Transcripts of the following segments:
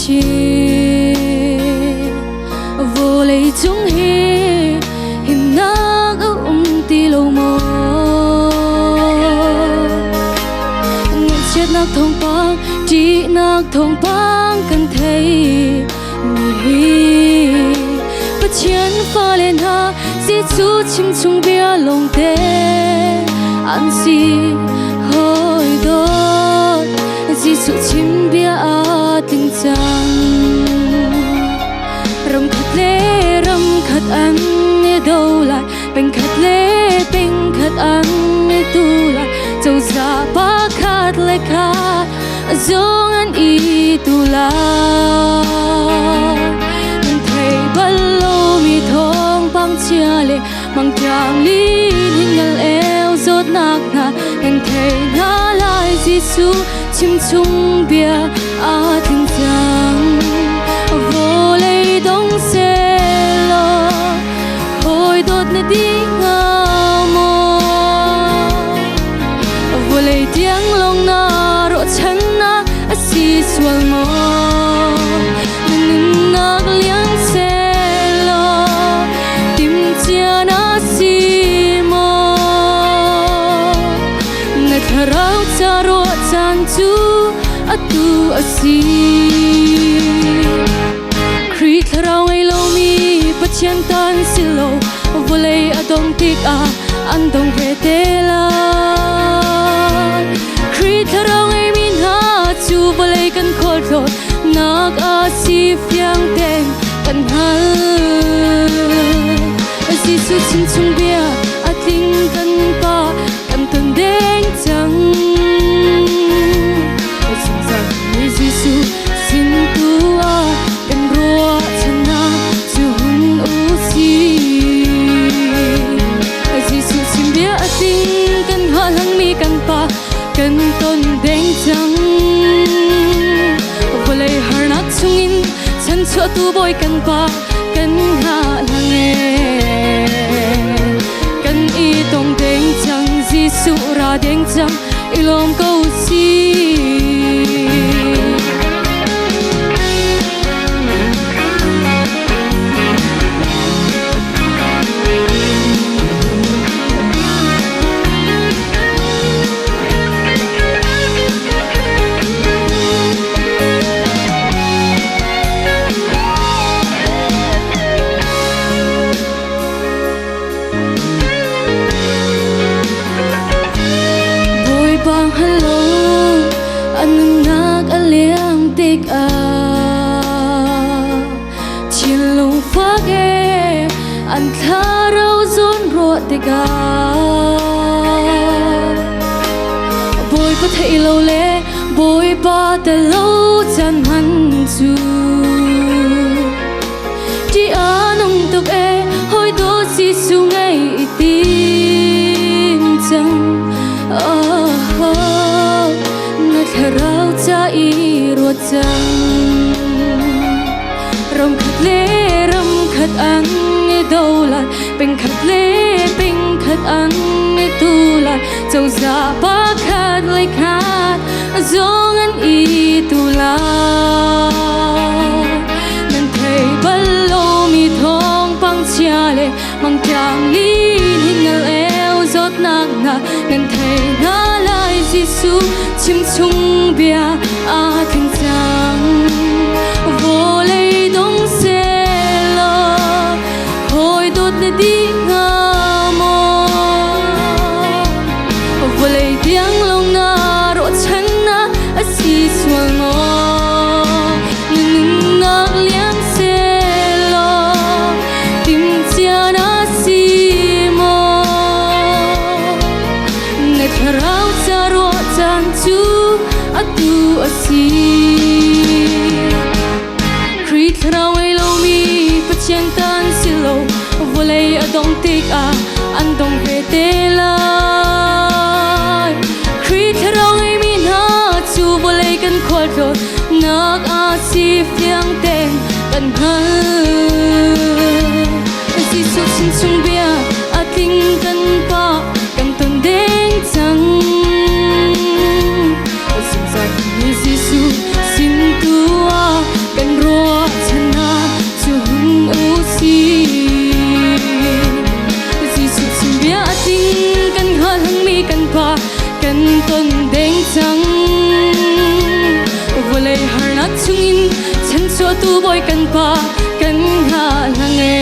chi vô lấy chúng hình nát ti lâu mơ người chết nát thong bang chỉ nát thong bang cần thấy mi bất chiến pha lên ha Giêsu chim chung bia lòng tê an si hơi đốt Giêsu chim bia tình chăng rầm khát lê rầm khát ăn đâu lại bình khát lê bình khát ăn tu lại dẫu già ba khát lê khát giống ăn y tu lại mình thấy bao lâu mi thong băng chia lệ mang trang lý hình ngân eo rốt nạc nà hình thấy ngã lại Giêsu chim chung bia tình chăng vô lấy đông xe lo hồi đốt nơi đi ngao mò vô lấy tiếng lòng na rộ chân na si sual mò nâng ngạc liang xe lo tim chia na si mò ngài thở rau cha rộ chan chu atu asi Kri tharau ngay lâu mi bất chân tan silo vô lấy adong tik an dong ve te la Kri tharau ngay min ha chu vô lấy kan khol rot nak si phiang ten kan hal Giêsu chim chung bia ating kan pa kan ton deng chang Giêsu xin tu kan rua chana chu hun usi Giêsu chim bia ating kan halang mi kan pa kan ton deng chang vô lấy har nak chungin chan chua tu boy kan pa kan halang e kan i tong deng chang Giêsu ra deng chang ilom câu si bang hello anh ngạc aliang tik chiên lung phát e anh tha rau run ruột tik bôi bắt thấy lâu lệ bôi ba te lâu chân hắn chu đi nông tục e hồi đó Giêsu ngay tin chẳng rau cha i ruột chăng rong khát lê rong khát ăn đâu lại bình khát lê bình khát ăn tu lại dẫu già ba khát lấy khát giống ăn y tu lại nên thấy bao lâu mi thong băng chia lệ mang trang lý hình ngân eo rốt nạc nà nên thấy ngã lại Giêsu chim chung bia tình chăng vô lấy đông xe lo hồi đốt nơi đi ngao mò vô lấy tiếng lòng na rộ chân na si sual mò nâng ngạc liang xe lo tim chia na si mò ngài thở rau cha rộ chan chu atu asi Kri tharau ngay lâu mi bất chân tan silo vô lấy adong tik an dong ve te la Kri tharau ngay min ha chu vô lấy kan khol rot nak si phiang ten kan hal Giêsu chim chung bia ating kan pa kan ton deng chang Giêsu xin tu cho tu boy kan pa kan ha lange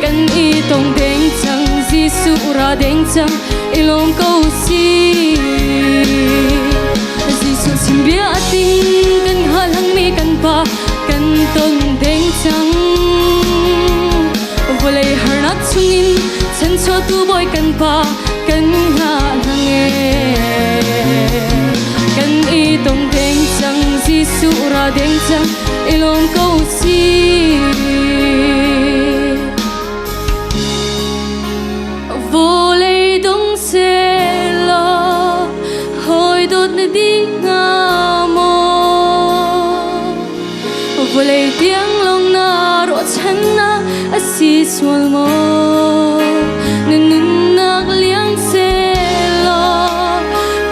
kan I tong deng chang Giêsu ra deng chang ilom câu si Giêsu chim bia ting kan ha lang mi kan pa kan tong deng chang volei harnak chungin chan cho tu boy kan pa kan ha lange kan I tong deng chang Giêsu ra deng chang ilom câu si vô lấy đông xe lo hồi đốt đi ngà mò vô lấy tiếng lòng na rõ chân na asi sual mò nên nên nạc liang xe lo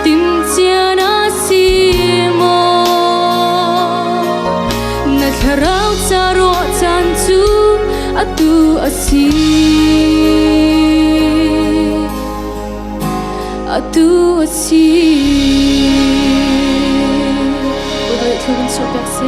tim chia na si mò na tharau cha rõ chan chu atu asi atu asi. Ôi đời thương cho bác sĩ.